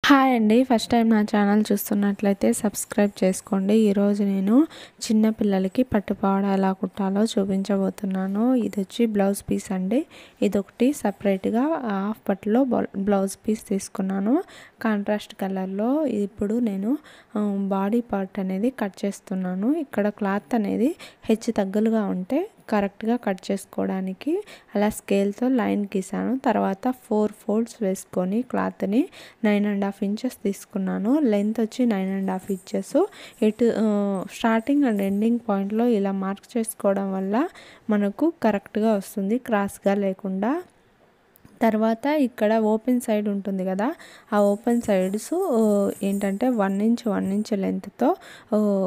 Hi అండి. First time నా channel చూస్తున్నట్లయితే సబ్స్క్రైబ్ చేసుకోండి. ఈరోజు నేను చిన్న పిల్లలకి పట్టుపావడ ఎలా కుట్టాలో చూపించబోతున్నాను. ఇది వచ్చి బ్లౌజ్ పీస్ అండి. ఇదొకటి సపరేట్గా హాఫ్ పట్టులో బ్లౌజ్ పీస్ తీసుకున్నాను కాంట్రాస్ట్ కలర్లో. ఇప్పుడు నేను బాడీ పార్ట్ అనేది కట్ చేస్తున్నాను. ఇక్కడ క్లాత్ అనేది హెచ్చు తగ్గులుగా ఉంటే కరెక్ట్గా కట్ చేసుకోవడానికి అలా స్కేల్తో లైన్ గీసాను. తర్వాత 4 ఫోల్డ్స్ వేసుకొని క్లాత్ని 9.5 ఇంచెస్ తీసుకున్నాను. లెంత్ వచ్చి 9.5 ఇంచెస్. ఇటు స్టార్టింగ్ అండ్ ఎండింగ్ పాయింట్లో ఇలా మార్క్ చేసుకోవడం వల్ల మనకు కరెక్ట్గా వస్తుంది, క్రాస్గా లేకుండా. తర్వాత ఇక్కడ ఓపెన్ సైడ్ ఉంటుంది కదా, ఆ ఓపెన్ సైడ్స్ ఏంటంటే 1 ఇంచ్ లెంత్తో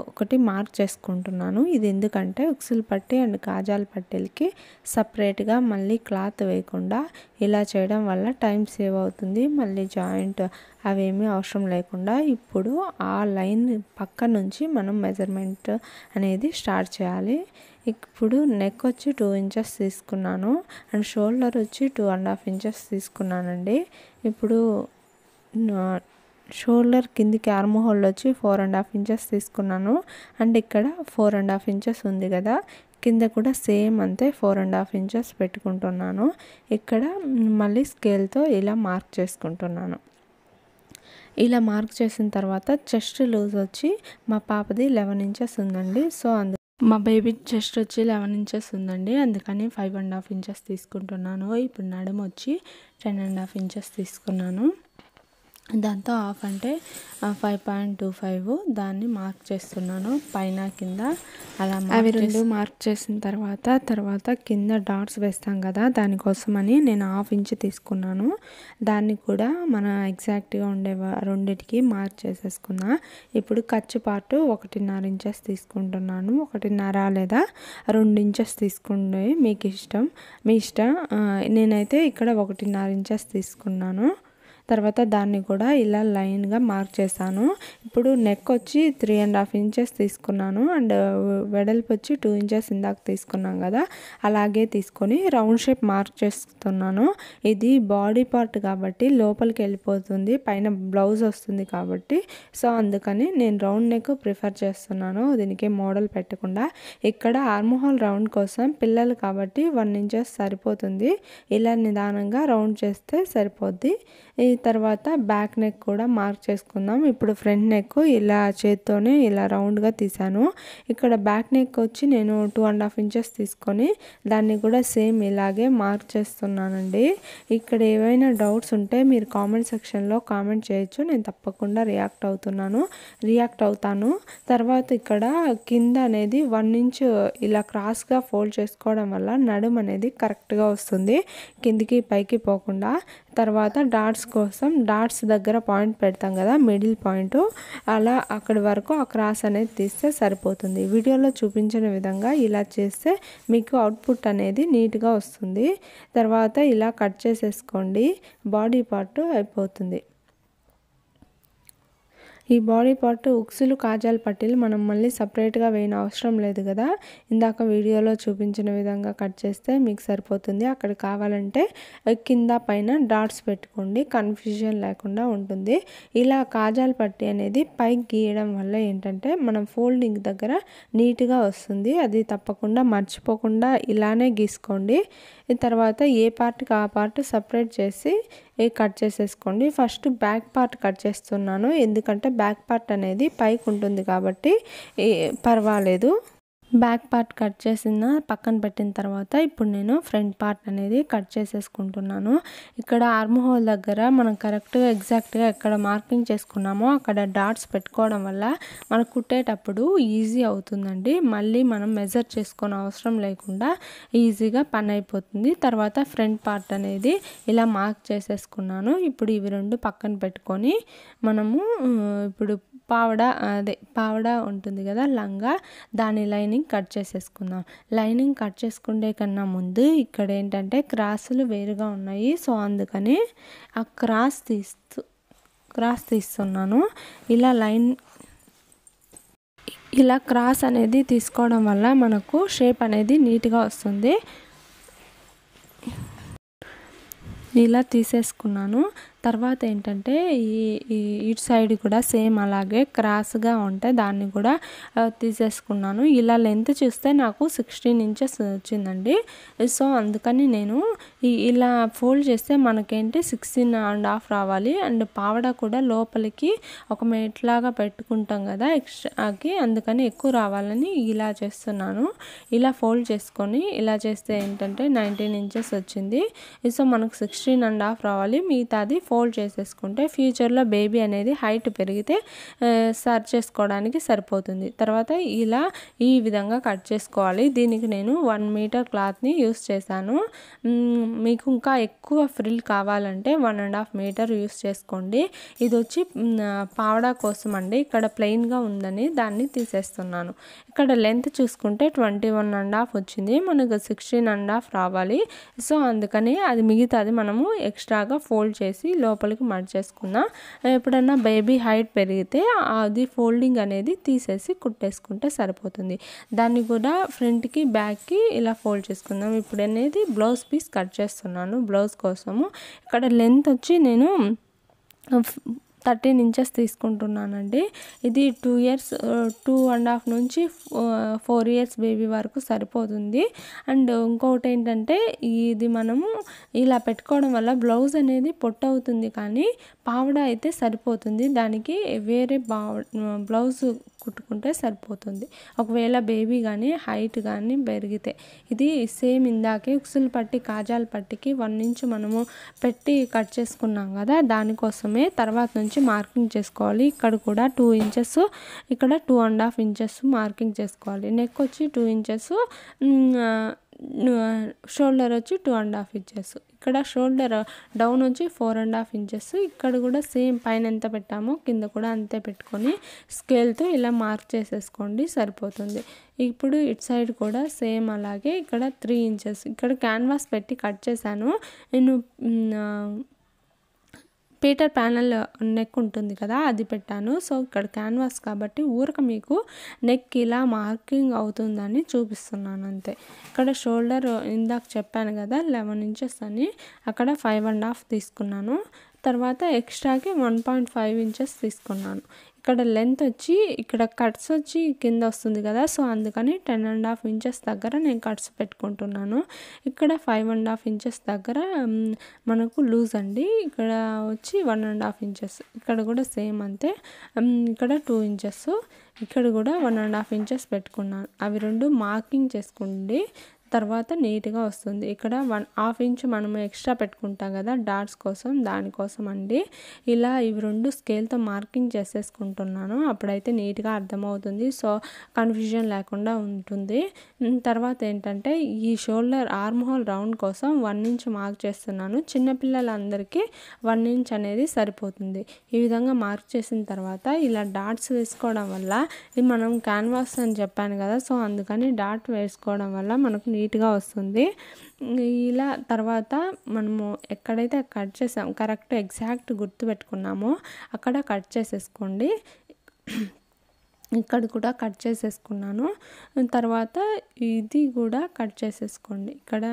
ఒకటి మార్క్ చేసుకుంటున్నాను. ఇది ఎందుకంటే ఉక్సులు పట్టి అండ్ కాజాల పట్టీలకి సపరేట్గా మళ్ళీ క్లాత్ వేయకుండా ఇలా చేయడం వల్ల టైం సేవ్ అవుతుంది, మళ్ళీ జాయింట్ అవేమీ అవసరం లేకుండా. ఇప్పుడు ఆ లైన్ పక్క నుంచి మనం మెజర్మెంట్ అనేది స్టార్ట్ చేయాలి. ఇప్పుడు నెక్ వచ్చి 2 ఇంచెస్ తీసుకున్నాను అండ్ షోల్డర్ వచ్చి 2.5 ఇంచెస్ తీసుకున్నానండి. ఇప్పుడు షోల్డర్ కిందికి ఆర్మ్ హోల్ వచ్చి 4.5 ఇంచెస్ తీసుకున్నాను అండ్ ఇక్కడ 4.5 ఇంచెస్ ఉంది కదా, కింద కూడా సేమ్ అంతే 4.5 ఇంచెస్ పెట్టుకుంటున్నాను. ఇక్కడ మళ్ళీ స్కేల్తో ఇలా మార్క్ చేసుకుంటున్నాను. ఇలా మార్క్ చేసిన తర్వాత చెస్ట్ లూజ్ వచ్చి మా పాపది 11 ఇంచెస్ ఉందండి. సో మా బేబీ చెస్ట్ వచ్చి 11 ఇంచెస్ ఉందండి, అందుకని 5.5 ఇంచెస్ తీసుకుంటున్నాను. ఇప్పుడు నడుము వచ్చి 10.5 ఇంచెస్ తీసుకున్నాను. దాంతో హాఫ్ అంటే 5.25 దాన్ని మార్క్ చేస్తున్నాను పైన కింద. అలా అవి రెండు మార్క్ చేసిన తర్వాత కింద డాట్స్ వేస్తాం కదా, దానికోసమని నేను 1/2 ఇంచ్ తీసుకున్నాను. దాన్ని కూడా మన ఎగ్జాక్ట్గా ఉండే రెండిటికి మార్క్ చేసేసుకున్నా. ఇప్పుడు ఖర్చు పార్ట్ 1.5 ఇంచెస్ తీసుకుంటున్నాను. 1.5 లేదా 2 ఇంచెస్ తీసుకుంటే మీకు ఇష్టం, మీ ఇష్టం. నేనైతే ఇక్కడ 1.5 ఇంచెస్ తీసుకున్నాను. తర్వాత దాన్ని కూడా ఇలా లైన్గా మార్క్ చేశాను. ఇప్పుడు నెక్ వచ్చి 3.5 ఇంచెస్ తీసుకున్నాను అండ్ వెడల్పు వచ్చి 2 ఇంచెస్ ఇందాక తీసుకున్నాం కదా, అలాగే తీసుకొని రౌండ్ షేప్ మార్క్ చేస్తున్నాను. ఇది బాడీ పార్ట్ కాబట్టి లోపలికి వెళ్ళిపోతుంది, పైన బ్లౌజ్ వస్తుంది కాబట్టి, సో అందుకని నేను రౌండ్ నెక్ ప్రిఫర్ చేస్తున్నాను దీనికి మోడల్ పెట్టకుండా. ఇక్కడ ఆర్మ్ హోల్ రౌండ్ కోసం పిల్లలు కాబట్టి 1 ఇంచెస్ సరిపోతుంది. ఇలా నిదానంగా రౌండ్ చేస్తే సరిపోద్ది. ఈ తర్వాత బ్యాక్ నెక్ కూడా మార్క్ చేసుకుందాం. ఇప్పుడు ఫ్రంట్ నెక్ ఇలా చేత్తోనే ఇలా రౌండ్గా తీసాను. ఇక్కడ బ్యాక్ నెక్ వచ్చి నేను 2.5 ఇంచెస్ తీసుకొని దాన్ని కూడా సేమ్ ఇలాగే మార్క్ చేస్తున్నానండి. ఇక్కడ ఏవైనా డౌట్స్ ఉంటే మీరు కామెంట్ సెక్షన్లో కామెంట్ చేయొచ్చు, నేను తప్పకుండా రియాక్ట్ అవుతాను. తర్వాత ఇక్కడ కింద అనేది 1 ఇంచ్ ఇలా క్రాస్గా ఫోల్డ్ చేసుకోవడం వల్ల నడుము అనేది కరెక్ట్గా వస్తుంది, కిందికి పైకి పోకుండా. తర్వాత డాట్స్ కోసం డాట్స్ దగ్గర పాయింట్ పెడతాం కదా, మిడిల్ పాయింట్, అలా అక్కడి వరకు ఆ క్రాస్ అనేది తీస్తే సరిపోతుంది. వీడియోలో చూపించిన విధంగా ఇలా చేస్తే మీకు అవుట్పుట్ అనేది నీట్గా వస్తుంది. తర్వాత ఇలా కట్ చేసేసుకోండి, బాడీ పార్ట్ అయిపోతుంది. ఈ బాడీ పార్ట్ ఉక్సులు కాజాల పట్టీలు మనం మళ్ళీ సపరేట్గా వేయని అవసరం లేదు కదా, ఇందాక వీడియోలో చూపించిన విధంగా కట్ చేస్తే మీకు సరిపోతుంది. అక్కడ కావాలంటే కింద పైన డాట్స్ పెట్టుకోండి, కన్ఫ్యూజన్ లేకుండా ఉంటుంది. ఇలా కాజాల పట్టీ అనేది పైకి గీయడం వల్ల ఏంటంటే మనం ఫోల్డింగ్ దగ్గర నీట్గా వస్తుంది. అది తప్పకుండా మర్చిపోకుండా ఇలానే గీసుకోండి. తర్వాత ఏ పార్ట్కి ఆ పార్ట్ సపరేట్ చేసి కట్ చేసేసుకోండి. ఫస్ట్ బ్యాక్ పార్ట్ కట్ చేస్తున్నాను, ఎందుకంటే బ్యాక్ పార్ట్ అనేది పైకి ఉంటుంది కాబట్టి పర్వాలేదు. బ్యాక్ పార్ట్ కట్ చేసిన పక్కన పెట్టిన తర్వాత ఇప్పుడు నేను ఫ్రంట్ పార్ట్ అనేది కట్ చేసేసుకుంటున్నాను. ఇక్కడ ఆర్మ్ హోల్ దగ్గర మనం కరెక్ట్గా ఎగ్జాక్ట్గా ఎక్కడ మార్కింగ్ చేసుకున్నామో అక్కడ డాట్స్ పెట్టుకోవడం వల్ల మనం కుట్టేటప్పుడు ఈజీ అవుతుందండి. మళ్ళీ మనం మెజర్ చేసుకొని అవసరం లేకుండా ఈజీగా పని అయిపోతుంది. తర్వాత ఫ్రంట్ పార్ట్ అనేది ఇలా మార్క్ చేసేసుకున్నాను. ఇప్పుడు ఇవి రెండు పక్కన పెట్టుకొని మనము ఇప్పుడు పావడ ఉంటుంది కదా, లంగా, దాని లైనింగ్ కట్ చేసేసుకుందాం. లైనింగ్ కట్ చేసుకునే కన్నా ముందు ఇక్కడ ఏంటంటే క్రాసులు వేరుగా ఉన్నాయి, సో అందుకని ఆ క్రాస్ తీస్తున్నాను. ఇలా క్రాస్ అనేది తీసుకోవడం వల్ల మనకు షేప్ అనేది నీట్గా వస్తుంది. ఇలా తీసేసుకున్నాను. తర్వాత ఏంటంటే ఇటు సైడ్ కూడా సేమ్ అలాగే క్రాస్గా ఉంటే దాన్ని కూడా తీసేసుకున్నాను. ఇలా లెంత్ చూస్తే నాకు 16 ఇంచెస్ వచ్చిందండి. సో అందుకని నేను ఇలా ఫోల్డ్ చేస్తే మనకేంటి 16.5 రావాలి. అండ్ పావడ కూడా లోపలికి ఒక మేట్లాగా పెట్టుకుంటాం కదా ఎక్స్ట్రాకి, అందుకని ఎక్కువ రావాలని ఇలా చేస్తున్నాను. ఇలా ఫోల్డ్ చేసుకొని ఇలా చేస్తే ఏంటంటే 19 ఇంచెస్ వచ్చింది. సో మనకు 16.5 రావాలి. మిగతాది ఫోల్డ్ చేసేసుకుంటే ఫ్యూచర్లో బేబీ అనేది హైట్ పెరిగితే సర్చ్ చేసుకోవడానికి సరిపోతుంది. తర్వాత ఇలా ఈ విధంగా కట్ చేసుకోవాలి. దీనికి నేను 1 మీటర్ క్లాత్ని యూస్ చేశాను. మీకు ఇంకా ఎక్కువ ఫ్రిల్ కావాలంటే 1.5 మీటర్ యూస్ చేసుకోండి. ఇది వచ్చి పావడా కోసం అండి. ఇక్కడ ప్లెయిన్గా ఉందని దాన్ని తీసేస్తున్నాను. ఇక్కడ లెంత్ చూసుకుంటే 21.5 వచ్చింది. మనకు 16.5 రావాలి. సో అందుకని అది మిగతాది మనము ఎక్స్ట్రాగా ఫోల్డ్ చేసి లోపలికి మడిచేసుకుందాం. ఎప్పుడన్నా బేబీ హైట్ పెరిగితే అది ఫోల్డింగ్ అనేది తీసేసి కుట్టేసుకుంటే సరిపోతుంది. దాన్ని కూడా ఫ్రంట్కి బ్యాక్కి ఇలా ఫోల్డ్ చేసుకుందాం. ఇప్పుడు అనేది బ్లౌజ్ పీస్ కట్ చేస్తున్నాను బ్లౌజ్ కోసము. ఇక్కడ లెంత్ వచ్చి నేను 13 ఇంచెస్ తీసుకుంటున్నానండి. ఇది 2 ఇయర్స్ 2.5 నుంచి 4 ఇయర్స్ బేబీ వరకు సరిపోతుంది. అండ్ ఇంకొకటి ఏంటంటే ఇది మనము ఇలా పెట్టుకోవడం వల్ల బ్లౌజ్ అనేది పొట్టు అవుతుంది, కానీ పావడ అయితే సరిపోతుంది. దానికి వేరే బ్లౌజ్ కుట్టుకుంటే సరిపోతుంది. ఒకవేళ బేబీ కానీ హైట్ కానీ పెరిగితే ఇది సేమ్ ఇందాకే ఉక్సులు పట్టి కాజాల పట్టికి 1 ఇంచ్ మనము పెట్టి కట్ చేసుకున్నాం కదా, దానికోసమే తర్వాత నుంచి మార్కింగ్ చేసుకోవాలి. ఇక్కడ కూడా 2 ఇంచెస్, ఇక్కడ 2.5 ఇంచెస్ మార్కింగ్ చేసుకోవాలి. నెక్ వచ్చి 2 ఇంచెస్, షోల్డర్ వచ్చి 2.5 ఇంచెస్. ఇక్కడ షోల్డర్ డౌన్ వచ్చి 4.5 ఇంచెస్. ఇక్కడ కూడా సేమ్ పైన ఎంత పెట్టామో కింద కూడా అంతే పెట్టుకొని స్కేల్తో ఇలా మార్క్ చేసేసుకోండి, సరిపోతుంది. ఇప్పుడు ఇటు సైడ్ కూడా సేమ్ అలాగే ఇక్కడ 3 ఇంచెస్. ఇక్కడ క్యాన్వాస్ పెట్టి కట్ చేశాను నేను. పీటర్ ప్యానల్ నెక్ ఉంటుంది కదా, అది పెట్టాను. సో ఇక్కడ క్యాన్వాస్ కాబట్టి మీకు నెక్ ఇలా మార్కింగ్ అవుతుందని చూపిస్తున్నాను అంతే. ఇక్కడ షోల్డర్ ఇందాక చెప్పాను కదా 11 ఇంచెస్ అని, అక్కడ 5.5 తీసుకున్నాను. తర్వాత ఎక్స్ట్రాకి 1.5 ఇంచెస్ తీసుకున్నాను. ఇక్కడ లెంత్ వచ్చి ఇక్కడ కట్స్ వచ్చి కింద వస్తుంది కదా, సో అందుకని 10.5 ఇంచెస్ దగ్గర నేను కట్స్ పెట్టుకుంటున్నాను. ఇక్కడ 5.5 ఇంచెస్ దగ్గర మనకు లూజ్ అండి. ఇక్కడ వచ్చి 1.5 ఇంచెస్. ఇక్కడ కూడా సేమ్ అంతే. ఇక్కడ 2 ఇంచెస్, ఇక్కడ కూడా 1.5 ఇంచెస్ పెట్టుకున్నాను. అవి రెండు మార్కింగ్ చేసుకోండి, తర్వాత నీట్గా వస్తుంది. ఇక్కడ 1/2 ఇంచ్ మనం ఎక్స్ట్రా పెట్టుకుంటాం కదా డాట్స్ కోసం, దానికోసం అండి. ఇలా ఇవి రెండు స్కేల్తో మార్కింగ్ చేసేసుకుంటున్నాను, అప్పుడైతే నీట్గా అర్థమవుతుంది. సో కన్ఫ్యూజన్ లేకుండా ఉంటుంది. తర్వాత ఏంటంటే ఈ షోల్డర్ ఆర్మ్ హోల్ రౌండ్ కోసం 1 ఇంచ్ మార్క్ చేస్తున్నాను. చిన్నపిల్లలందరికీ 1 ఇంచ్ అనేది సరిపోతుంది. ఈ విధంగా మార్క్ చేసిన తర్వాత ఇలా డాట్స్ వేసుకోవడం వల్ల, ఇది మనం క్యాన్వాస్ అని చెప్పాను కదా, సో అందుకని డాట్ వేసుకోవడం వల్ల మనకు నీట్గా వస్తుంది. ఇలా తర్వాత మనము ఎక్కడైతే కట్ చేసాం కరెక్ట్ ఎగ్జాక్ట్ గుర్తు పెట్టుకున్నామో అక్కడ కట్ చేసేసుకోండి. ఇక్కడ కూడా కట్ చేసేసుకున్నాను. తర్వాత ఇది కూడా కట్ చేసేసుకోండి. ఇక్కడ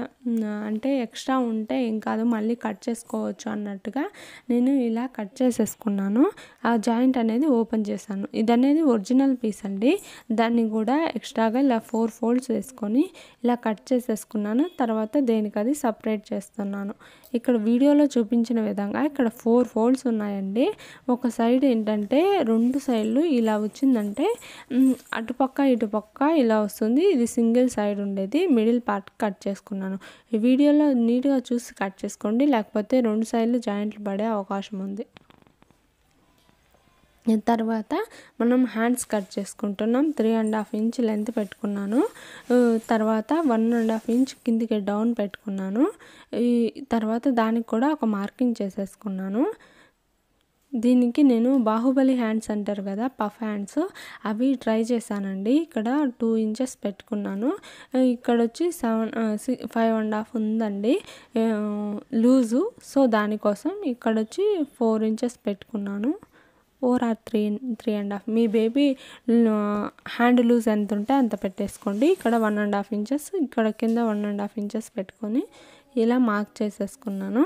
అంటే ఎక్స్ట్రా ఉంటే ఏం కాదు, మళ్ళీ కట్ చేసుకోవచ్చు అన్నట్టుగా నేను ఇలా కట్ చేసేసుకున్నాను. ఆ జాయింట్ అనేది ఓపెన్ చేశాను. ఇది అనేది ఒరిజినల్ పీస్ అండి. దాన్ని కూడా ఎక్స్ట్రాగా ఇలా 4 ఫోల్డ్స్ వేసుకొని ఇలా కట్ చేసేసుకున్నాను. తర్వాత దేనికది సపరేట్ చేస్తున్నాను. ఇక్కడ వీడియోలో చూపించిన విధంగా ఇక్కడ 4 ఫోల్డ్స్ ఉన్నాయండి. ఒక సైడ్ ఏంటంటే 2 సైడ్లు ఇలా వచ్చిందంటే అటుపక్క ఇటుపక్క ఇలా వస్తుంది. ఇది సింగిల్ సైడ్ ఉండేది, మిడిల్ పార్ట్ కట్ చేసుకున్నాను. ఈ వీడియోలో నీట్గా చూసి కట్ చేసుకోండి, లేకపోతే 2 సైడ్లు జాయింట్లు పడే అవకాశం ఉంది. తర్వాత మనం హ్యాండ్స్ కట్ చేసుకుంటున్నాం. 3.5 ఇంచ్ లెంత్ పెట్టుకున్నాను. తర్వాత 1.5 ఇంచ్ కిందికి డౌన్ పెట్టుకున్నాను. తర్వాత దానికి కూడా ఒక మార్కింగ్ చేసేసుకున్నాను. దీనికి నేను బాహుబలి హ్యాండ్స్ అంటారు కదా, పఫ్ హ్యాండ్స్, అవి ట్రై చేశానండి. ఇక్కడ 2 ఇంచెస్ పెట్టుకున్నాను. ఇక్కడ వచ్చి 5.5 ఉందండి లూజు. సో దానికోసం ఇక్కడ వచ్చి 4 ఇంచెస్ పెట్టుకున్నాను. 4 or 3.5. మీ బేబీ హ్యాండ్ లూజ్ ఎంత ఉంటే అంత పెట్టేసుకోండి. ఇక్కడ 1.5 ఇంచెస్, ఇక్కడ కింద 1.5 ఇంచెస్ పెట్టుకొని ఇలా మార్క్ చేసేసుకున్నాను.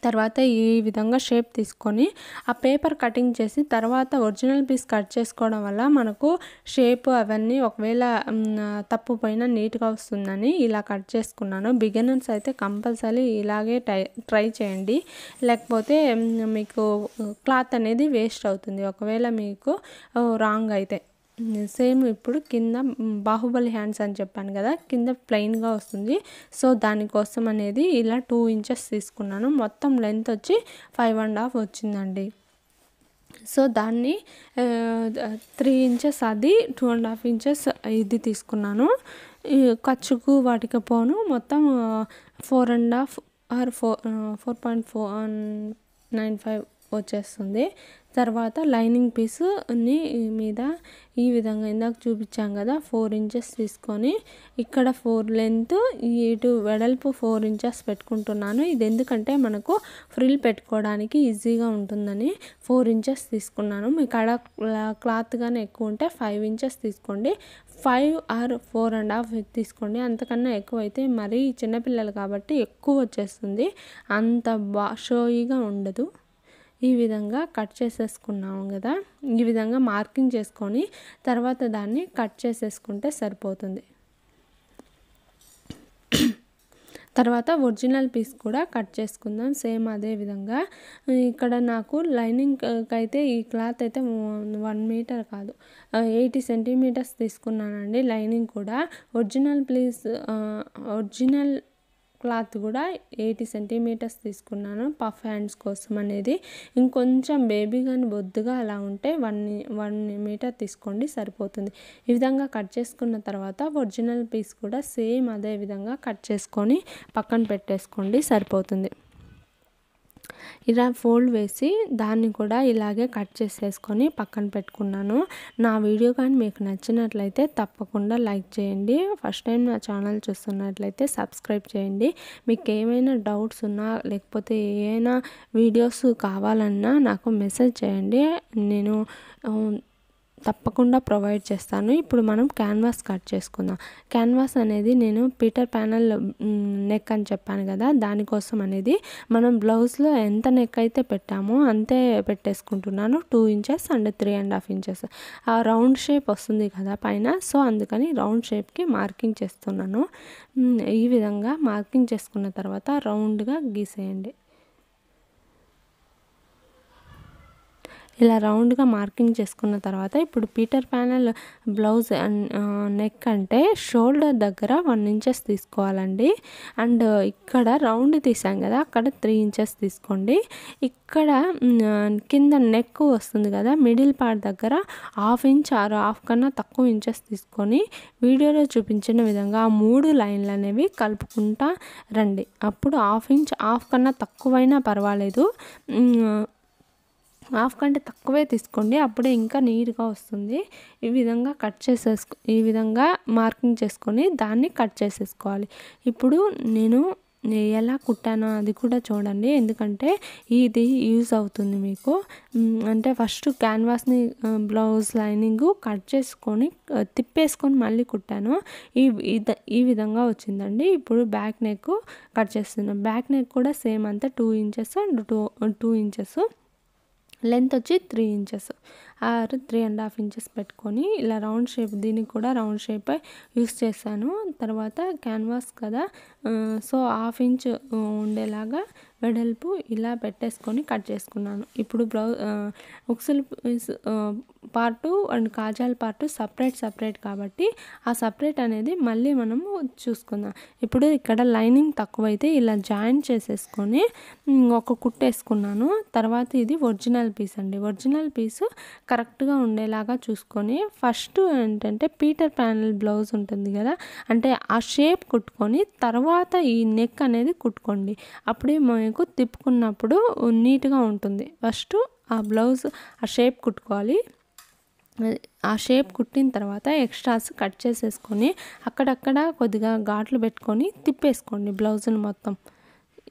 తర్వాత ఈ విధంగా షేప్ తీసుకొని ఆ పేపర్ కటింగ్ చేసి తర్వాత ఒరిజినల్ పీస్ కట్ చేసుకోవడం వల్ల మనకు షేప్ అవన్నీ ఒకవేళ తప్పుపోయినా నీట్గా వస్తుందని ఇలా కట్ చేసుకున్నాను. బిగినర్స్ అయితే కంపల్సరీ ఇలాగే ట్రై చేయండి, లేకపోతే మీకు క్లాత్ అనేది వేస్ట్ అవుతుంది ఒకవేళ మీకు రాంగ్ అయితే. సేమ్ ఇప్పుడు కింద బాహుబలి హ్యాండ్స్ అని చెప్పాను కదా, కింద ప్లెయిన్గా వస్తుంది. సో దానికోసం అనేది ఇలా 2 ఇంచెస్ తీసుకున్నాను. మొత్తం లెంత్ వచ్చి 5.5 వచ్చిందండి. సో దాన్ని 3 ఇంచెస్ అది 2.5 ఇంచెస్ ఇది తీసుకున్నాను. ఖర్చుకు వాటికి పోను మొత్తం 4.5 ఆర్ 4.495 వచ్చేస్తుంది. తర్వాత లైనింగ్ పీస్ని మీద ఈ విధంగా ఇందాక చూపించాం కదా 4 ఇంచెస్ తీసుకొని ఇక్కడ 4 లెంత్ ఇటు వెడల్పు 4 ఇంచెస్ పెట్టుకుంటున్నాను. ఇది ఎందుకంటే మనకు ఫ్రిల్ పెట్టుకోవడానికి ఈజీగా ఉంటుందని 4 ఇంచెస్ తీసుకున్నాను. మీకు అక్కడ క్లాత్ కానీ ఎక్కువ ఉంటే 5 ఇంచెస్ తీసుకోండి, 5 ఆర్ 4.5 తీసుకోండి. అంతకన్నా ఎక్కువ అయితే మరీ చిన్నపిల్లలు కాబట్టి ఎక్కువ వచ్చేస్తుంది, అంత షోయిగా ఉండదు. ఈ విధంగా కట్ చేసేసుకున్నాము కదా, ఈ విధంగా మార్కింగ్ చేసుకొని తర్వాత దాన్ని కట్ చేసేసుకుంటే సరిపోతుంది. తర్వాత ఒరిజినల్ పీస్ కూడా కట్ చేసుకుందాం సేమ్ అదే విధంగా. ఇక్కడ నాకు లైనింగ్ అయితే ఈ క్లాత్ అయితే 1 మీటర్ కాదు 80 సెంటీమీటర్స్ తీసుకున్నానండి. లైనింగ్ కూడా ఒరిజినల్ క్లాత్ కూడా 80 సెంటీమీటర్స్ తీసుకున్నాను పఫ్ హ్యాండ్స్ కోసం అనేది. ఇంకొంచెం బేబీ కానీ బొద్దుగా అలా ఉంటే 1 మీటర్ తీసుకోండి సరిపోతుంది. ఈ విధంగా కట్ చేసుకున్న తర్వాత ఒరిజినల్ పీస్ కూడా సేమ్ అదే విధంగా కట్ చేసుకొని పక్కన పెట్టేసుకోండి సరిపోతుంది. ఇలా ఫోల్డ్ వేసి దాన్ని కూడా ఇలాగే కట్ చేసేసుకొని పక్కన పెట్టుకున్నాను. నా వీడియో కానీ మీకు నచ్చినట్లయితే తప్పకుండా లైక్ చేయండి. ఫస్ట్ టైం నా ఛానల్ చూస్తున్నట్లయితే సబ్స్క్రైబ్ చేయండి. మీకు ఏమైనా డౌట్స్ ఉన్నా లేకపోతే ఏమైనా వీడియోస్ కావాలన్నా నాకు మెసేజ్ చేయండి, నేను తప్పకుండా ప్రొవైడ్ చేస్తాను. ఇప్పుడు మనం క్యాన్వాస్ కట్ చేసుకుందాం. క్యాన్వాస్ అనేది నేను పీటర్ ప్యానల్ నెక్ అని చెప్పాను కదా, దానికోసం అనేది మనం బ్లౌజ్లో ఎంత నెక్ అయితే పెట్టామో అంతే పెట్టేసుకుంటున్నాను. 2 ఇంచెస్ అండ్ 3.5 ఇంచెస్ ఆ రౌండ్ షేప్ వస్తుంది కదా పైన, సో అందుకని రౌండ్ షేప్కి మార్కింగ్ చేస్తున్నాను. ఈ విధంగా మార్కింగ్ చేసుకున్న తర్వాత రౌండ్గా గీసేయండి. ఇలా రౌండ్గా మార్కింగ్ చేసుకున్న తర్వాత ఇప్పుడు పీటర్ ప్యానల్ బ్లౌజ్ నెక్ అంటే షోల్డర్ దగ్గర 1 ఇంచెస్ తీసుకోవాలండి. అండ్ ఇక్కడ రౌండ్ తీసాం కదా అక్కడ 3 ఇంచెస్ తీసుకోండి. ఇక్కడ కింద నెక్ వస్తుంది కదా మిడిల్ పార్ట్ దగ్గర 1/2 ఇంచ్ ఆర్ 1/2 కన్నా తక్కువ ఇంచెస్ తీసుకొని వీడియోలో చూపించిన విధంగా ఆ 3 లైన్లు అనేవి కలుపుకుంటా రండి. అప్పుడు 1/2 ఇంచ్ 1/2 కన్నా తక్కువైనా పర్వాలేదు, 1/2 కంటే తక్కువే తీసుకోండి, అప్పుడే ఇంకా నీట్గా వస్తుంది. ఈ విధంగా ఈ విధంగా మార్కింగ్ చేసుకొని దాన్ని కట్ చేసేసుకోవాలి. ఇప్పుడు నేను ఎలా కుట్టానో అది కూడా చూడండి, ఎందుకంటే ఇది యూజ్ అవుతుంది మీకు. అంటే ఫస్ట్ క్యాన్వాస్ని బ్లౌజ్ లైనింగ్ కట్ చేసుకొని తిప్పేసుకొని మళ్ళీ కుట్టాను. ఈ విధంగా వచ్చిందండి. ఇప్పుడు బ్యాక్ నెక్ కట్ చేస్తున్నాను. బ్యాక్ నెక్ కూడా సేమ్ అంతా 2 ఇంచెస్ అండ్ 2 ఇంచెస్ లెంత్ వచ్చి 3 ఇంచెస్ ఆర్ 3.5 ఇంచెస్ పెట్టుకొని ఇలా రౌండ్ షేప్, దీనికి కూడా రౌండ్ షేప్ యూస్ చేశాను. తర్వాత క్యాన్వాస్ కదా, సో 1/2 ఇంచ్ ఉండేలాగా వెడల్పు ఇలా పెట్టేసుకొని కట్ చేసుకున్నాను. ఇప్పుడు ఉక్సులు పార్టు అండ్ కాజాల పార్టు సపరేట్ కాబట్టి ఆ సపరేట్ అనేది మళ్ళీ మనము చూసుకుందాం. ఇప్పుడు ఇక్కడ లైనింగ్ తక్కువైతే ఇలా జాయిన్ చేసేసుకొని ఒక కుట్టేసుకున్నాను. తర్వాత ఇది ఒరిజినల్ పీస్ అండి. ఒరిజినల్ పీసు కరెక్ట్గా ఉండేలాగా చూసుకొని ఫస్ట్ ఏంటంటే పీటర్ ప్యానల్ బ్లౌజ్ ఉంటుంది కదా, అంటే ఆ షేప్ కుట్టుకొని తర్వాత ఈ నెక్ అనేది కుట్టుకోండి. అప్పుడే మీకు తిప్పుకున్నప్పుడు నీట్గా ఉంటుంది. ఫస్ట్ ఆ బ్లౌజ్ ఆ షేప్ కుట్టుకోవాలి. ఆ షేప్ కుట్టిన తర్వాత ఎక్స్ట్రాస్ కట్ చేసేసుకొని అక్కడక్కడ కొద్దిగా ఘాట్లు పెట్టుకొని తిప్పేసుకోండి బ్లౌజ్ని మొత్తం.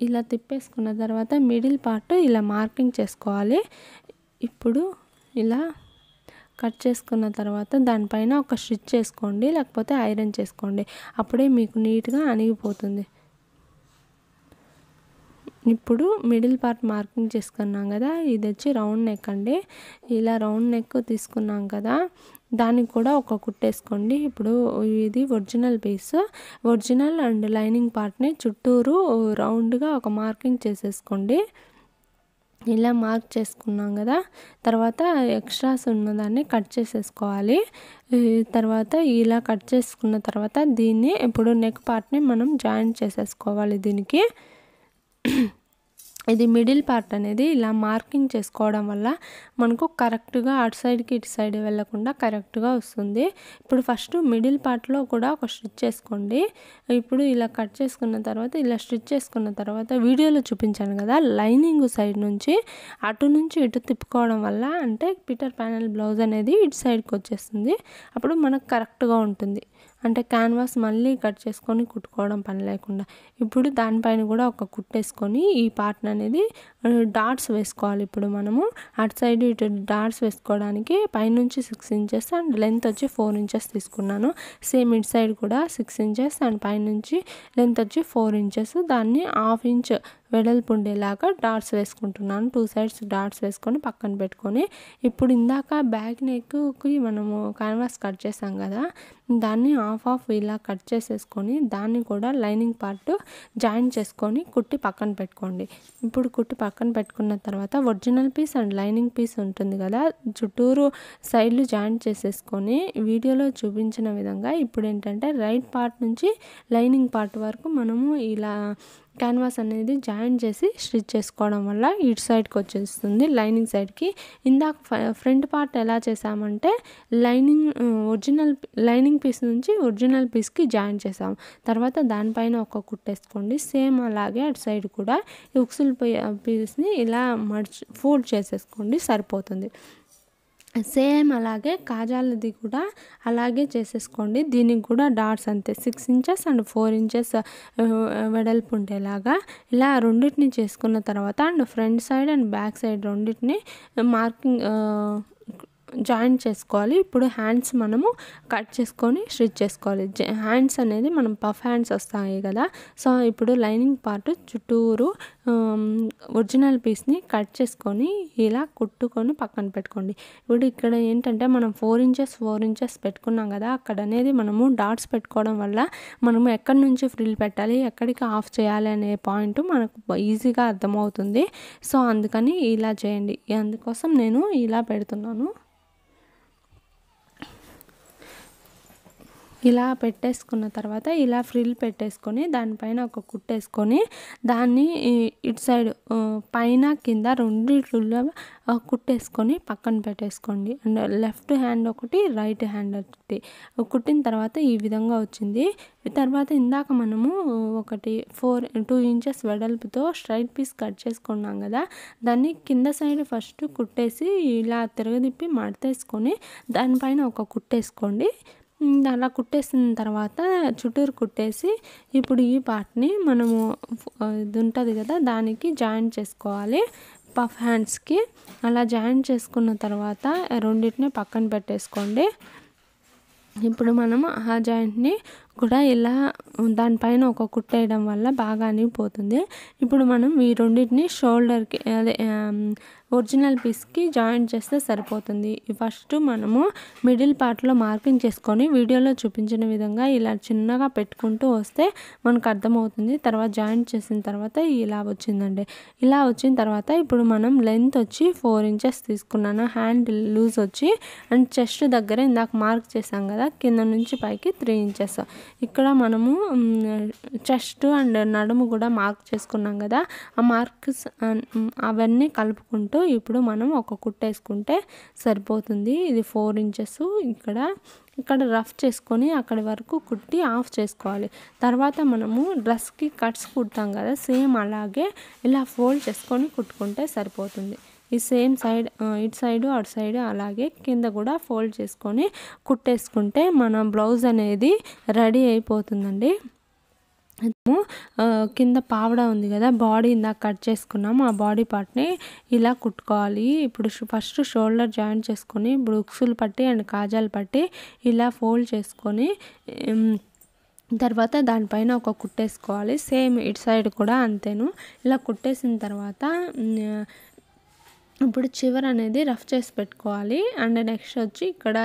ఇలా తిప్పేసుకున్న తర్వాత మిడిల్ పార్ట్ ఇలా మార్కింగ్ చేసుకోవాలి. ఇప్పుడు ఇలా కట్ చేసుకున్న తర్వాత దానిపైన ఒక స్టిచ్ చేసుకోండి, లేకపోతే ఐరన్ చేసుకోండి, అప్పుడే మీకు నీట్గా అణిగిపోతుంది. ఇప్పుడు మిడిల్ పార్ట్ మార్కింగ్ చేసుకున్నాం కదా, ఇది వచ్చి రౌండ్ నెక్ అండి. ఇలా రౌండ్ నెక్ తీసుకున్నాం కదా, దానికి కూడా ఒక కుట్టేసుకోండి. ఇప్పుడు ఇది original piece, original and lining పార్ట్ని చుట్టూరు రౌండ్గా ఒక మార్కింగ్ చేసేసుకోండి. ఇలా మార్క్ చేసుకున్నాం కదా, తర్వాత ఎక్స్ట్రాస్ ఉన్నదాన్ని కట్ చేసేసుకోవాలి. తర్వాత ఇలా కట్ చేసుకున్న తర్వాత దీన్ని ఇప్పుడు నెక్ పార్ట్ని మనం జాయిన్ చేసేసుకోవాలి. దీనికి ఇది మిడిల్ పార్ట్ అనేది ఇలా మార్కింగ్ చేసుకోవడం వల్ల మనకు కరెక్ట్గా అటు సైడ్కి ఇటు సైడ్ వెళ్ళకుండా కరెక్ట్గా వస్తుంది. ఇప్పుడు ఫస్ట్ మిడిల్ పార్ట్లో కూడా ఒక స్టిచ్ చేసుకోండి. ఇప్పుడు ఇలా కట్ చేసుకున్న తర్వాత ఇలా స్టిచ్ చేసుకున్న తర్వాత వీడియోలో చూపించాను కదా, లైనింగ్ సైడ్ నుంచి అటు నుంచి ఇటు తిప్పుకోవడం వల్ల అంటే పీటర్ ప్యానెల్ బ్లౌజ్ అనేది ఇటు సైడ్కి వచ్చేస్తుంది. అప్పుడు మనకు కరెక్ట్గా ఉంటుంది. అంటే క్యాన్వాస్ మళ్ళీ కట్ చేసుకొని కుట్టుకోవడం పని లేకుండా. ఇప్పుడు దానిపైన కూడా ఒక కుట్టేసుకొని ఈ పార్ట్ అనేది డాట్స్ వేసుకోవాలి. ఇప్పుడు మనము అటు సైడ్ ఇటు డాట్స్ వేసుకోవడానికి పైనుంచి 6 ఇంచెస్ అండ్ లెంత్ వచ్చి 4 ఇంచెస్ తీసుకున్నాను. సేమ్ ఇటు సైడ్ కూడా 6 ఇంచెస్ అండ్ పైనుంచి లెంత్ వచ్చి 4 ఇంచెస్, దాన్ని 1/2 ఇంచ్ వెడల్పు ఉండేలాగా డాట్స్ వేసుకుంటున్నాను. 2 సైడ్స్ డాట్స్ వేసుకొని పక్కన పెట్టుకొని, ఇప్పుడు ఇందాక బ్యాక్ నెక్కి మనము క్యాన్వాస్ కట్ చేసాం కదా, దాన్ని హాఫ్ ఇలా కట్ చేసేసుకొని దాన్ని కూడా లైనింగ్ పార్ట్ జాయిన్ చేసుకొని కుట్టి పక్కన పెట్టుకోండి. ఇప్పుడు కుట్టి పక్కన పెట్టుకున్న తర్వాత original piece and lining piece ఉంటుంది కదా, చుట్టూరు సైడ్లు జాయిన్ చేసేసుకొని వీడియోలో చూపించిన విధంగా ఇప్పుడు ఏంటంటే రైట్ పార్ట్ నుంచి లైనింగ్ పార్ట్ వరకు మనము ఇలా క్యాన్వాస్ అనేది జాయిన్ చేసి స్టిచ్ చేసుకోవడం వల్ల ఇటు సైడ్కి వచ్చేస్తుంది లైనింగ్ సైడ్కి. ఇందాక ఫ్రంట్ పార్ట్ ఎలా చేసామంటే ఒరిజినల్ లైనింగ్ పీస్ నుంచి ఒరిజినల్ పీస్కి జాయిన్ చేసాం. తర్వాత దానిపైన ఒక కుట్టేసుకోండి. సేమ్ అలాగే అటు సైడ్ కూడా ఈ ఉక్సులు పీస్ని ఇలా ఫోల్డ్ చేసేసుకోండి, సరిపోతుంది. సేమ్ అలాగే కాజాలది కూడా అలాగే చేసేసుకోండి. దీనికి కూడా డాట్స్ అంతే 6 ఇంచెస్ అండ్ 4 ఇంచెస్ వెడల్పు ఉండేలాగా ఇలా రెండింటిని చేసుకున్న తర్వాత and front side and back side రెండింటిని మార్కింగ్ జాయిన్ చేసుకోవాలి. ఇప్పుడు హ్యాండ్స్ మనము కట్ చేసుకొని స్టిచ్ చేసుకోవాలి. హ్యాండ్స్ అనేది మనం పఫ్ హ్యాండ్స్ వస్తాయి కదా, సో ఇప్పుడు లైనింగ్ పార్ట్ చుట్టూరు ఒరిజినల్ పీస్ని కట్ చేసుకొని ఇలా కుట్టుకొని పక్కన పెట్టుకోండి. ఇప్పుడు ఇక్కడ ఏంటంటే మనం 4 ఇంచెస్ పెట్టుకున్నాం కదా, అక్కడ అనేది మనము డాట్స్ పెట్టుకోవడం వల్ల మనము ఎక్కడి నుంచి ఫ్రిల్ పెట్టాలి, ఎక్కడికి ఆఫ్ చేయాలి అనే పాయింట్ మనకు ఈజీగా అర్థమవుతుంది. సో అందుకని ఇలా చేయండి. అందుకోసం నేను ఇలా పెడుతున్నాను. ఇలా పెట్టేసుకున్న తర్వాత ఇలా ఫ్రిల్ పెట్టేసుకొని దానిపైన ఒక కుట్టేసుకొని దాన్ని ఇటు సైడ్ పైన కింద రెండిట్లో కుట్టేసుకొని పక్కన పెట్టేసుకోండి. అండ్ లెఫ్ట్ హ్యాండ్ ఒకటి రైట్ హ్యాండ్ ఒకటి కుట్టిన తర్వాత ఈ విధంగా వచ్చింది. తర్వాత ఇందాక మనము 2 ఇంచెస్ వెడల్పుతో స్ట్రైట్ పీస్ కట్ చేసుకున్నాం కదా, దాన్ని కింద సైడ్ ఫస్ట్ కుట్టేసి ఇలా తిరగదిప్పి మడతేసుకొని దానిపైన ఒక కుట్టేసుకోండి. అలా కుట్టేసిన తర్వాత చుట్టూరు కుట్టేసి ఇప్పుడు ఈ పార్ట్ని మనము ఇది ఉంటుంది కదా దానికి జాయిన్ చేసుకోవాలి పఫ్ హ్యాండ్స్కి. అలా జాయిన్ చేసుకున్న తర్వాత రెండింటిని పక్కన పెట్టేసుకోండి. ఇప్పుడు మనము ఆ జాయింట్ని కూడా ఇలా దానిపైన ఒక కుట్టేయడం వల్ల బాగా అనిగిపోతుంది. ఇప్పుడు మనం ఈ రెండింటిని షోల్డర్కి అదే ఒరిజినల్ పీస్కి జాయింట్ చేస్తే సరిపోతుంది. ఫస్ట్ మనము మిడిల్ పార్ట్లో మార్కింగ్ చేసుకొని వీడియోలో చూపించిన విధంగా ఇలా చిన్నగా పెట్టుకుంటూ వస్తే మనకు అర్థమవుతుంది. తర్వాత జాయింట్ చేసిన తర్వాత ఇలా వచ్చిందండి. ఇలా వచ్చిన తర్వాత ఇప్పుడు మనం లెంత్ వచ్చి 4 ఇంచెస్ తీసుకున్నాను. హ్యాండ్ లూజ్ వచ్చి అండ్ చెస్ట్ దగ్గర ఇందాక మార్క్ చేసాం కదా, కింద నుంచి పైకి 3 ఇంచెస్. ఇక్కడ మనము చెస్ట్ అండ్ నడుము కూడా మార్క్ చేసుకున్నాం కదా, ఆ మార్క్స్ అవన్నీ కలుపుకుంటూ ఇప్పుడు మనం ఒక కుట్టేసుకుంటే సరిపోతుంది. ఇది 4 ఇంచెస్. ఇక్కడ రఫ్ చేసుకొని అక్కడి వరకు కుట్టి ఆఫ్ చేసుకోవాలి. తర్వాత మనము డ్రెస్కి కట్స్ కుడతాం కదా, సేమ్ అలాగే ఇలా ఫోల్డ్ చేసుకొని కుట్టుకుంటే సరిపోతుంది. ఈ సేమ్ సైడ్ ఇటు సైడు అటు సైడు అలాగే కింద కూడా ఫోల్డ్ చేసుకొని కుట్టేసుకుంటే మన బ్లౌజ్ అనేది రెడీ అయిపోతుందండి. కింద పావడా ఉంది కదా, బాడీ ఇందాక కట్ చేసుకున్నాము, ఆ బాడీ పార్ట్ని ఇలా కుట్టుకోవాలి. ఇప్పుడు ఫస్ట్ షోల్డర్ జాయింట్ చేసుకొని ఇప్పుడు ఉక్సులు పట్టి అండ్ కాజాలు పట్టి ఇలా ఫోల్డ్ చేసుకొని తర్వాత దానిపైన ఒక కుట్టేసుకోవాలి. సేమ్ ఇటు సైడ్ కూడా అంతేను. ఇలా కుట్టేసిన తర్వాత ఇప్పుడు చివర అనేది రఫ్ చేసి పెట్టుకోవాలి. అండ్ నెక్స్ట్ వచ్చి ఇక్కడ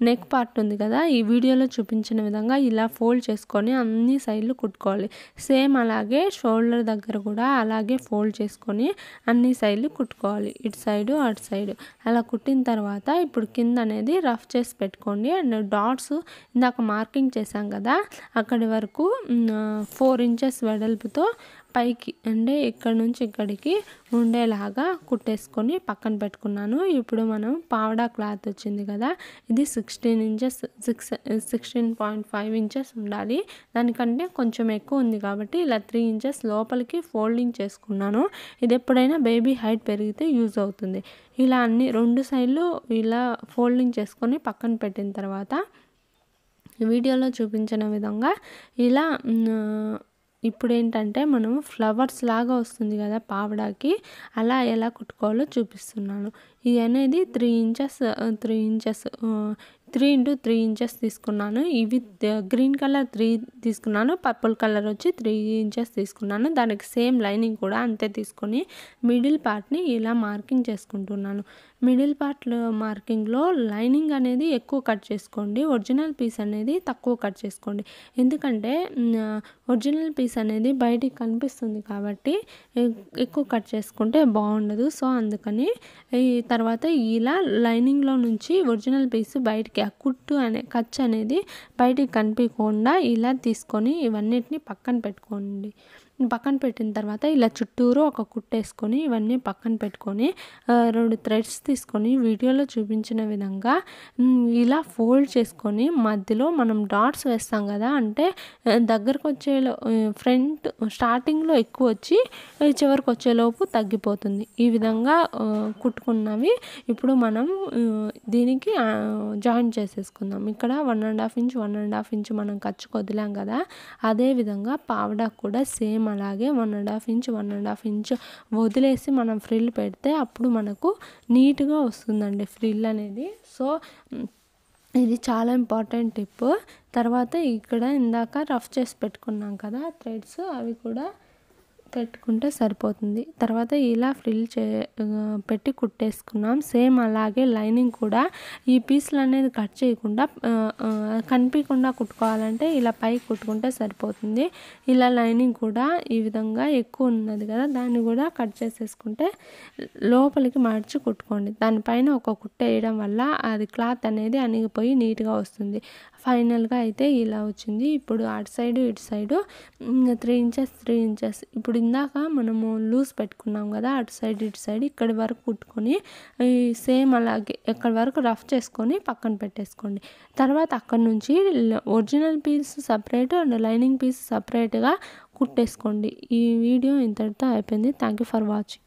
నెక్ పార్ట్ ఉంది కదా, ఈ వీడియోలో చూపించిన విధంగా ఇలా ఫోల్డ్ చేసుకొని అన్ని సైడ్లు కుట్టుకోవాలి. సేమ్ అలాగే షోల్డర్ దగ్గర కూడా అలాగే ఫోల్డ్ చేసుకొని అన్ని సైడ్లు కుట్టుకోవాలి, ఇటు సైడు అటు సైడు. అలా కుట్టిన తర్వాత ఇప్పుడు కింద అనేది రఫ్ చేసి పెట్టుకోండి. అండ్ డాట్స్ ఇందాక మార్కింగ్ చేశాం కదా, అక్కడి వరకు 4 ఇంచెస్ వెడల్పుతో పైకి అంటే ఇక్కడ నుంచి ఇక్కడికి ఉండేలాగా కుట్టేసుకొని పక్కన పెట్టుకున్నాను. ఇప్పుడు మనం పావడా క్లాత్ వచ్చింది కదా, ఇది 16.5 ఇంచెస్ ఉండాలి. దానికంటే కొంచెం ఎక్కువ ఉంది కాబట్టి ఇలా 3 ఇంచెస్ లోపలికి ఫోల్డింగ్ చేసుకున్నాను. ఇది ఎప్పుడైనా బేబీ హైట్ పెరిగితే యూజ్ అవుతుంది. ఇలా అన్ని 2 సైడ్లు ఇలా ఫోల్డింగ్ చేసుకొని పక్కన పెట్టిన తర్వాత వీడియోలో చూపించిన విధంగా ఇలా ఇప్పుడు ఏంటంటే మనం ఫ్లవర్స్ లాగా వస్తుంది కదా పావడాకి, అలా ఎలా కుట్టుకోవాలో చూపిస్తున్నాను. ఇది అనేది 3 ఇంచెస్ 3 into 3 ఇంచెస్ తీసుకున్నాను. ఇవి గ్రీన్ కలర్ 3 తీసుకున్నాను, పర్పుల్ కలర్ వచ్చి 3 ఇంచెస్ తీసుకున్నాను. దానికి సేమ్ లైనింగ్ కూడా అంతే తీసుకొని మిడిల్ పార్ట్ని ఇలా మార్కింగ్ చేసుకుంటున్నాను. మిడిల్ పార్ట్ మార్కింగ్లో లైనింగ్ అనేది ఎక్కువ కట్ చేసుకోండి, ఒరిజినల్ పీస్ అనేది తక్కువ కట్ చేసుకోండి. ఎందుకంటే ఒరిజినల్ పీస్ అనేది బయటికి కనిపిస్తుంది కాబట్టి ఎక్కువ కట్ చేసుకుంటే బాగుండదు. సో అందుకని ఈ తర్వాత ఇలా లైనింగ్లో నుంచి ఒరిజినల్ పీస్ బయటికి కుట్టు ఖర్చు అనేది బయటికి కనిపించకుండా ఇలా తీసుకొని ఇవన్నిటిని పక్కన పెట్టుకోండి. పక్కన పెట్టిన తర్వాత ఇలా చుట్టూరు ఒక కుట్టేసుకొని ఇవన్నీ పక్కన పెట్టుకొని 2 థ్రెడ్స్ తీసుకొని వీడియోలో చూపించిన విధంగా ఇలా ఫోల్డ్ చేసుకొని మధ్యలో మనం డాట్స్ వేస్తాం కదా, అంటే దగ్గరకు వచ్చేలో ఫ్రంట్ స్టార్టింగ్లో ఎక్కువ వచ్చి చివరికి వచ్చేలోపు తగ్గిపోతుంది. ఈ విధంగా కుట్టుకున్నవి ఇప్పుడు మనం దీనికి జాయిన్ చేసేసుకుందాం. ఇక్కడ 1.5 ఇంచ్ 1.5 ఇంచ్ మనం ఖర్చు వదిలాం కదా, అదే విధంగా పావడా కూడా సేమ్ అలాగే 1.5 ఇంచ్ వదిలేసి మనం ఫ్రిల్ పెడితే అప్పుడు మనకు నీట్గా వస్తుందండి ఫ్రిల్ అనేది. సో ఇది చాలా ఇంపార్టెంట్ టిప్. తర్వాత ఇక్కడ ఇందాక రఫ్ చేసి పెట్టుకున్నాం కదా థ్రెడ్స్, అవి కూడా పెట్టుకుంటే సరిపోతుంది. తర్వాత ఇలా ఫ్రిల్ పెట్టి కుట్టేసుకున్నాం. సేమ్ అలాగే లైనింగ్ కూడా ఈ పీస్లు అనేది కట్ చేయకుండా కనిపించకుండా కుట్టుకోవాలంటే ఇలా పైకి కుట్టుకుంటే సరిపోతుంది. ఇలా లైనింగ్ కూడా ఈ విధంగా ఎక్కువ ఉన్నది కదా, దాన్ని కూడా కట్ చేసేసుకుంటే లోపలికి మార్చి కుట్టుకోండి. దానిపైన ఒక కుట్ట వేయడం వల్ల అది క్లాత్ అనేది అణిగిపోయి నీట్గా వస్తుంది. ఫైనల్గా అయితే ఇలా వచ్చింది. ఇప్పుడు అటు సైడు ఇటు సైడు 3 ఇంచెస్. ఇప్పుడు ఇందాక మనము లూజ్ పెట్టుకున్నాం కదా, అటు సైడ్ ఇటు సైడ్ ఇక్కడి వరకు కుట్టుకొని సేమ్ అలాగే ఎక్కడి వరకు రఫ్ చేసుకొని పక్కన పెట్టేసుకోండి. తర్వాత అక్కడ నుంచి original piece separate and lining piece సపరేట్గా కుట్టేసుకోండి. ఈ వీడియో ఇంతటితో అయిపోయింది. Thank you for watching.